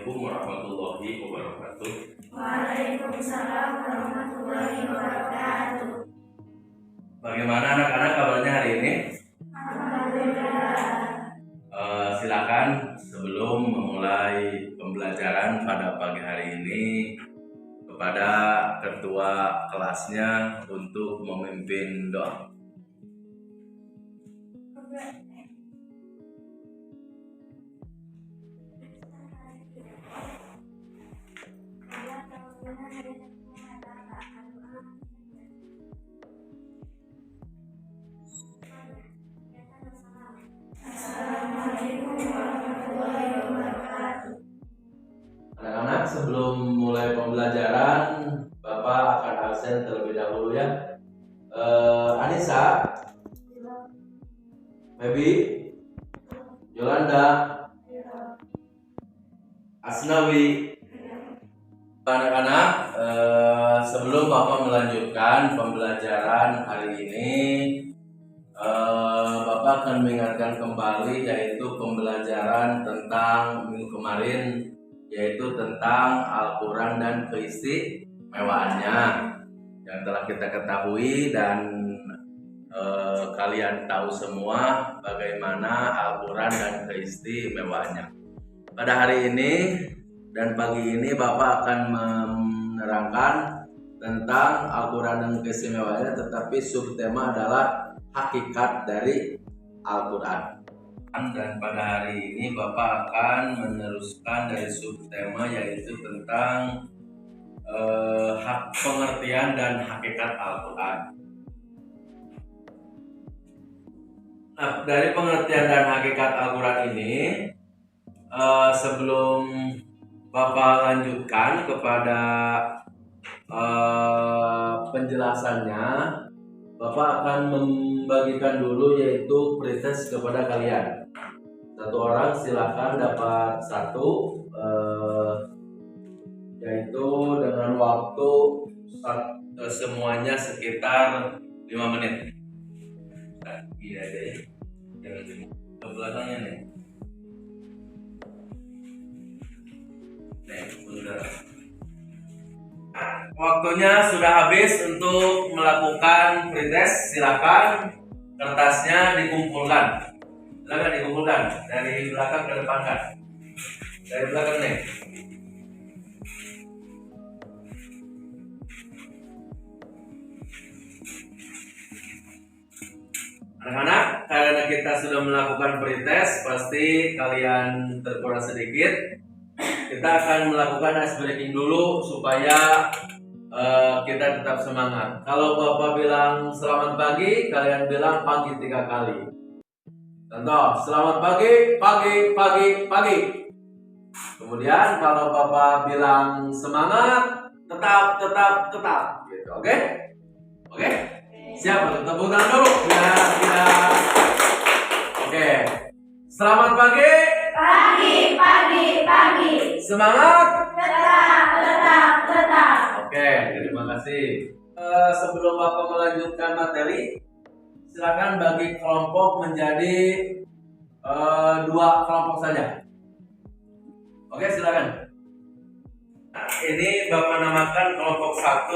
Assalamualaikum warahmatullahi wabarakatuh. Waalaikumsalam warahmatullahi wabarakatuh. Bagaimana anak-anak kabarnya hari ini? Alhamdulillah. Silakan sebelum memulai pembelajaran pada pagi hari ini kepada ketua kelasnya untuk memimpin doa. Assalamualaikum warahmatullahi wabarakatuh. Anak-anak, sebelum mulai pembelajaran, Bapak akan absen terlebih dahulu ya. Anissa, Baby, Yolanda, Asnawi. Anak-anak, sebelum Bapak melanjutkan pembelajaran hari ini, Bapak akan mengingatkan kembali yaitu pembelajaran tentang minggu kemarin, yaitu tentang Al-Quran dan keistimewaannya yang telah kita ketahui, dan kalian tahu semua bagaimana Al-Quran dan keistimewaannya. Pada hari ini dan pagi ini Bapak akan menerangkan tentang Al-Quran dan keistimewaannya, tetapi subtema adalah hakikat dari Al-Quran. Dan pada hari ini Bapak akan meneruskan dari subtema yaitu tentang pengertian dan hakikat Al-Quran. Nah, dari pengertian dan hakikat Al-Quran ini, sebelum Bapak lanjutkan kepada penjelasannya, Bapak akan membagikan dulu yaitu pretest kepada kalian. Satu orang silakan dapat satu, yaitu dengan waktu semuanya sekitar 5 menit. Iya deh, jangan ke belakangnya nih. Benar. Waktunya sudah habis untuk melakukan pretest. Silakan kertasnya dikumpulkan. Silakan dikumpulkan dari belakang ke depan kan. Dari belakang nih. Anak-anak, karena kita sudah melakukan pretest, pasti kalian terkurang sedikit. Kita akan melakukan ice breaking dulu supaya kita tetap semangat. Kalau Bapak bilang selamat pagi, kalian bilang pagi 3 kali. Contoh, selamat pagi, pagi, pagi, pagi. Kemudian kalau Bapak bilang semangat, tetap, gitu. Oke? Oke? Siap, tepuk tangan dulu. Ya. Oke. Selamat pagi. Pagi. Semangat. Tetap. Oke, terima kasih. Sebelum Bapak melanjutkan materi, silakan bagi kelompok menjadi 2 kelompok saja. Oke, silakan. Nah, ini Bapak namakan kelompok 1,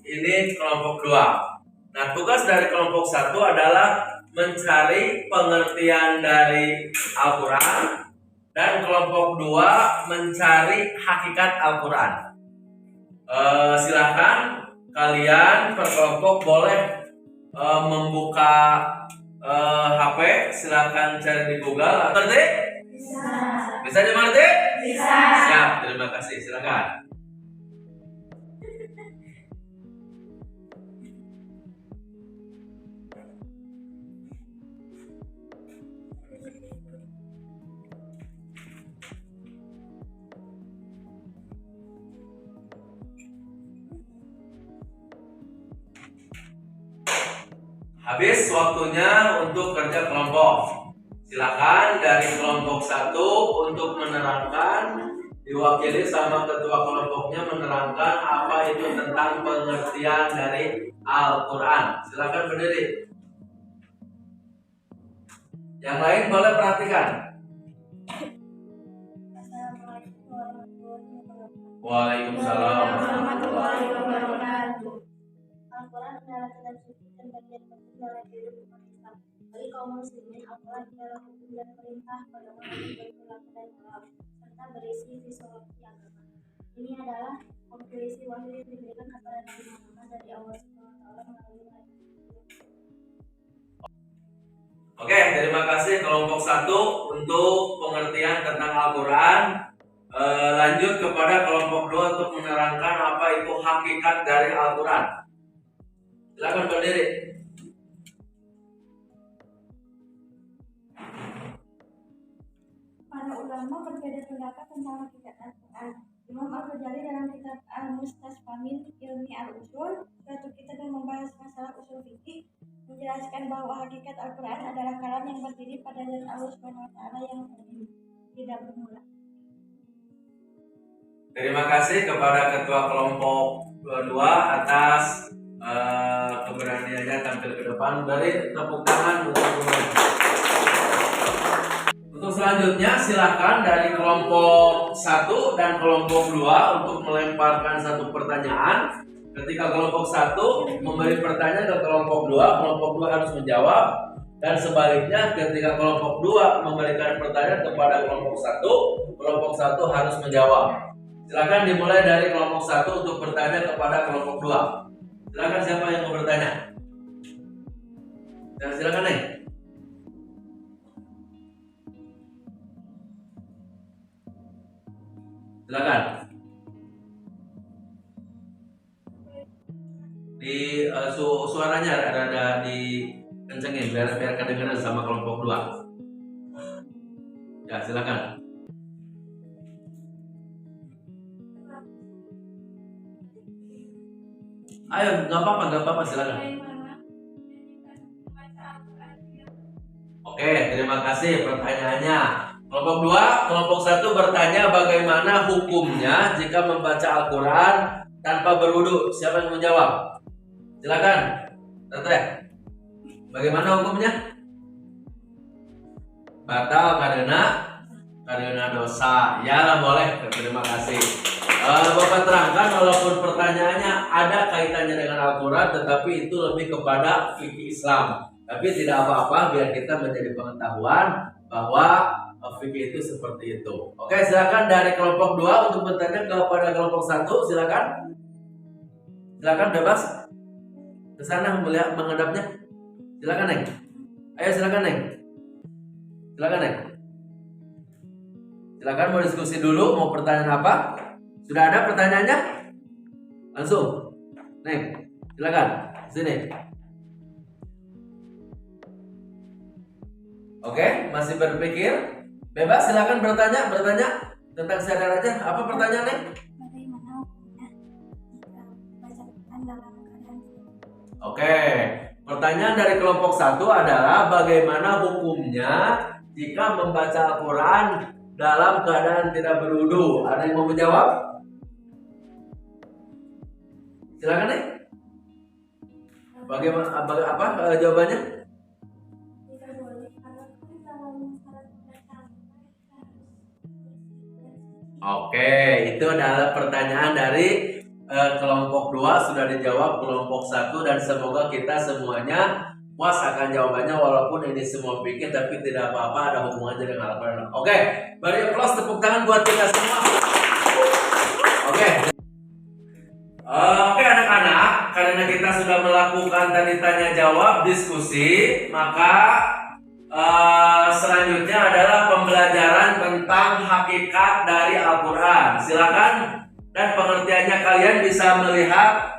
ini kelompok 2. Nah, tugas dari kelompok 1 adalah mencari pengertian dari Al-Quran, dan kelompok 2 mencari hakikat Al-Quran. Silakan kalian per kelompok boleh membuka HP, silakan cari di Google. Ngerti? Bisa dimengerti? Bisa. Siap, terima kasih. Silakan. Habis waktunya untuk kerja kelompok. Silakan dari kelompok 1 untuk menerangkan, diwakili sama ketua kelompoknya menerangkan apa itu tentang pengertian dari Al-Quran. Silakan berdiri. Yang lain boleh perhatikan. Assalamualaikum warahmatullahi Waalaikumsalam warahmatullahi wabarakatuh. Al-Quran adalah kitab suci dan bagian penting dalam kehidupan umat Islam. Bagi kaum muslimin, Al-Quran adalah hukum dan perintah pada orang yang berperilaku dan halal, serta berisi filosofi agama. Ini adalah kompilasi wahyu yang diberikan kepada Nabi Muhammad dari Allah SWT melalui ayat. Oke, terima kasih kelompok 1 untuk pengertian tentang Al-Quran. Lanjut kepada kelompok 2 untuk menerangkan apa itu hakikat dari Al-Quran. Silakan berdiri. Para ulama berbeda pendapat tentang hakikat Al-Quran. Imam Al-Ghazali dalam kitab Al-Mustasfamin Ilmi Al-Usul, suatu kitab yang membahas masalah usul fikih, menjelaskan bahwa hakikat Al-Quran adalah kalam yang berdiri pada zat Allah SWT yang tidak bermula. Terima kasih kepada ketua kelompok 2 atas keberaniannya tampil ke depan. Beri tepuk tangan untuk mereka. Untuk selanjutnya silahkan dari kelompok 1 dan kelompok 2 untuk melemparkan satu pertanyaan. Ketika kelompok 1 memberi pertanyaan ke kelompok 2 harus menjawab. Dan sebaliknya ketika kelompok 2 memberikan pertanyaan kepada kelompok 1 harus menjawab. Silakan dimulai dari kelompok 1 untuk bertanya kepada kelompok 2. Silakan siapa yang mau bertanya? Ya, silakan Neng. Silakan. Di suaranya ada di kencengin biar kedengaran sama kelompok 2. Ya, silakan. Ayo, nggak apa-apa, silakan. Oke, terima kasih pertanyaannya. Kelompok 1 bertanya bagaimana hukumnya jika membaca Al-Quran tanpa berwudu. Siapa yang menjawab? Silakan, Tante. Bagaimana hukumnya? Batal karena dosa. Ya, boleh. Terima kasih. Bapak terangkan walaupun pertanyaannya ada kaitannya dengan Al-Quran, tetapi itu lebih kepada fikih Islam. Tapi tidak apa-apa, biar kita menjadi pengetahuan bahwa fikih itu seperti itu. Oke, silakan dari kelompok 2 untuk bertanya kepada kelompok 1. Silakan bebas ke sana melihat menghadapnya. Silakan Neng. Ayo silakan Neng. Silakan mau diskusi dulu, mau pertanyaan apa? Sudah ada pertanyaannya? Langsung. Neng, silakan. Sini. Oke, masih berpikir? Bebas, silakan bertanya tentang sadar aja. Apa pertanyaannya? Bagaimana hukumnya jika membaca Quran dalam keadaan Oke, pertanyaan dari kelompok 1 adalah bagaimana hukumnya jika membaca Al-Quran dalam keadaan tidak berwudu? Ada yang mau menjawab? Silakan nih. Bagaimana apa jawabannya? tidak boleh karena kan dalam syarat pembacaan Oke, itu adalah pertanyaan dari kelompok 2 sudah dijawab kelompok 1 dan semoga kita semuanya puas akan jawabannya walaupun ini semua pikir tapi tidak apa-apa ada hubungannya dengan Al-Quran. Oke, beri aplaus tepuk tangan buat kita semua. Oke. Oke anak-anak, karena kita sudah melakukan tadi tanya jawab diskusi, maka selanjutnya adalah pembelajaran tentang hakikat dari Al-Quran. Silakan, dan pengertiannya kalian bisa melihat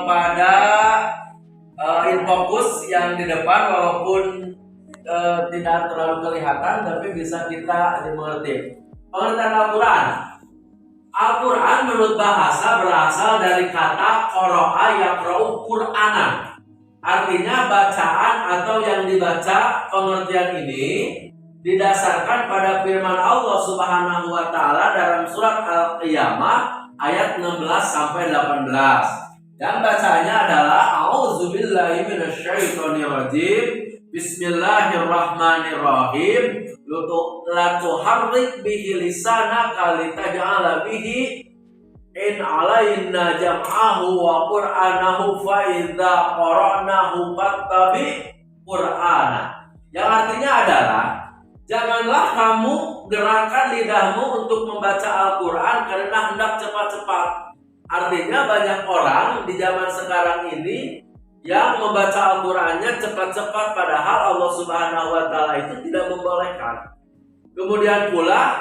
pada infokus yang di depan walaupun tidak terlalu kelihatan tapi bisa kita dimengerti. Pengertian Al-Quran menurut bahasa berasal dari kata qara'a yaqra'u Qur'anan. Artinya bacaan atau yang dibaca. Pengertian ini didasarkan pada firman Allah Subhanahu wa taala dalam surat Al-Qiyamah ayat 16 sampai 18. Dan bacanya adalah a'udzubillahi minasyaitonirrajim. Bismillahirrahmanirrahim. la tuharrik bihi lisanaka litaj'ala bihi in alaina jam'ahu wa qur'anahu fa idza qara'nahu fattabi qur'ana. Yang artinya adalah janganlah kamu gerakan lidahmu untuk membaca Al-Quran karena hendak cepat-cepat. Artinya banyak orang di zaman sekarang ini yang membaca Al-Qurannya cepat-cepat, padahal Allah Subhanahu wa Ta'ala itu tidak membolehkan. Kemudian pula,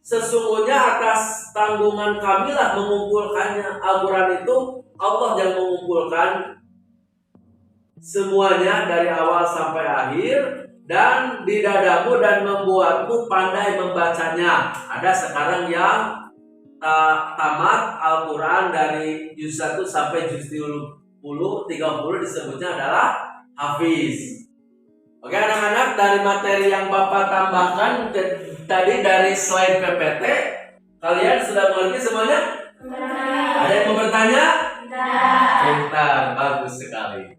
sesungguhnya atas tanggungan kamilah mengumpulkannya. Al-Quran itu Allah yang mengumpulkan semuanya dari awal sampai akhir, dan di dadamu dan membuatmu pandai membacanya. Ada sekarang yang tamat Al-Quran dari juz 1 sampai juz 30 disebutnya adalah hafiz. Oke anak-anak, dari materi yang Bapak tambahkan tadi dari slide PPT, kalian sudah mengerti semuanya? Ada yang mau bertanya? Pintar, bagus sekali.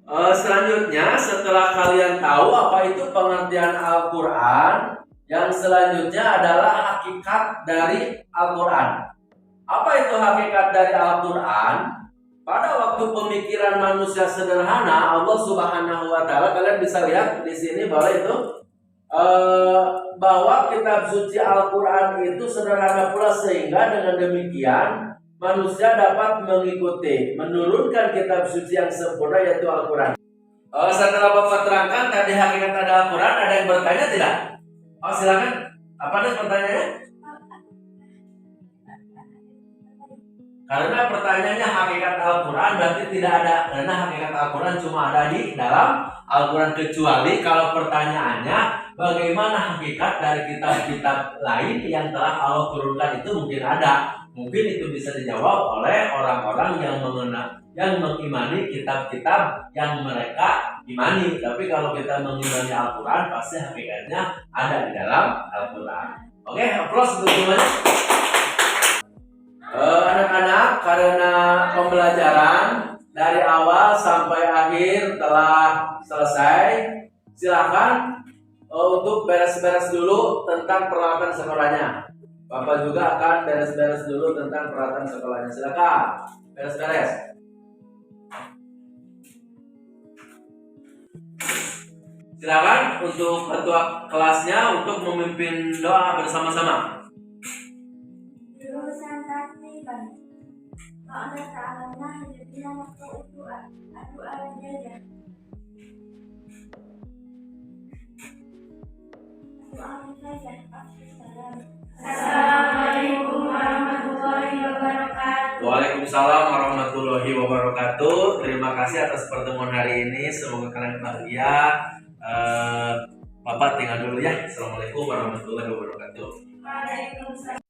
Selanjutnya, setelah kalian tahu apa itu pengertian Al-Quran, yang selanjutnya adalah hakikat dari Al-Quran. Apa itu hakikat dari Al-Quran? Pada waktu pemikiran manusia sederhana, Allah Subhanahu wa Ta'ala, kalian bisa lihat di sini bahwa itu bahwa kitab suci Al-Quran itu sederhana pula, sehingga dengan demikian manusia dapat mengikuti, menurunkan kitab suci yang sempurna, yaitu Al-Quran. Setelah Bapak terangkan tadi hakikat ada Al-Quran, ada yang bertanya tidak? Oh silakan. Apa nih pertanyaannya? Karena pertanyaannya hakikat Al-Quran berarti tidak ada. Karena hakikat Al-Quran cuma ada di dalam Al-Quran, kecuali kalau pertanyaannya bagaimana hakikat dari kitab-kitab lain yang telah Allah turunkan, itu mungkin ada. Mungkin itu bisa dijawab oleh orang-orang yang mengimani kitab-kitab yang mereka imani. Tapi kalau kita mengimani Al-Quran, pasti hakikatnya ada di dalam Al-Quran. Oke, aplaus untuk semuanya. Anak-anak, karena pembelajaran dari awal sampai akhir telah selesai, silakan untuk beres-beres dulu tentang peralatan sekolahnya. Bapak juga akan beres-beres dulu tentang peralatan sekolahnya. Silakan beres-beres. Silakan untuk ketua kelasnya untuk memimpin doa bersama-sama. Jurusan takriban. Allah Ta'ala hidupnya waktu itu adu aja. Assalamualaikum warahmatullahi wabarakatuh. Waalaikumsalam warahmatullahi wabarakatuh. Terima kasih atas pertemuan hari ini. Semoga kalian bahagia. Bapak tinggal dulu ya. Assalamualaikum warahmatullahi wabarakatuh. Waalaikumsalam.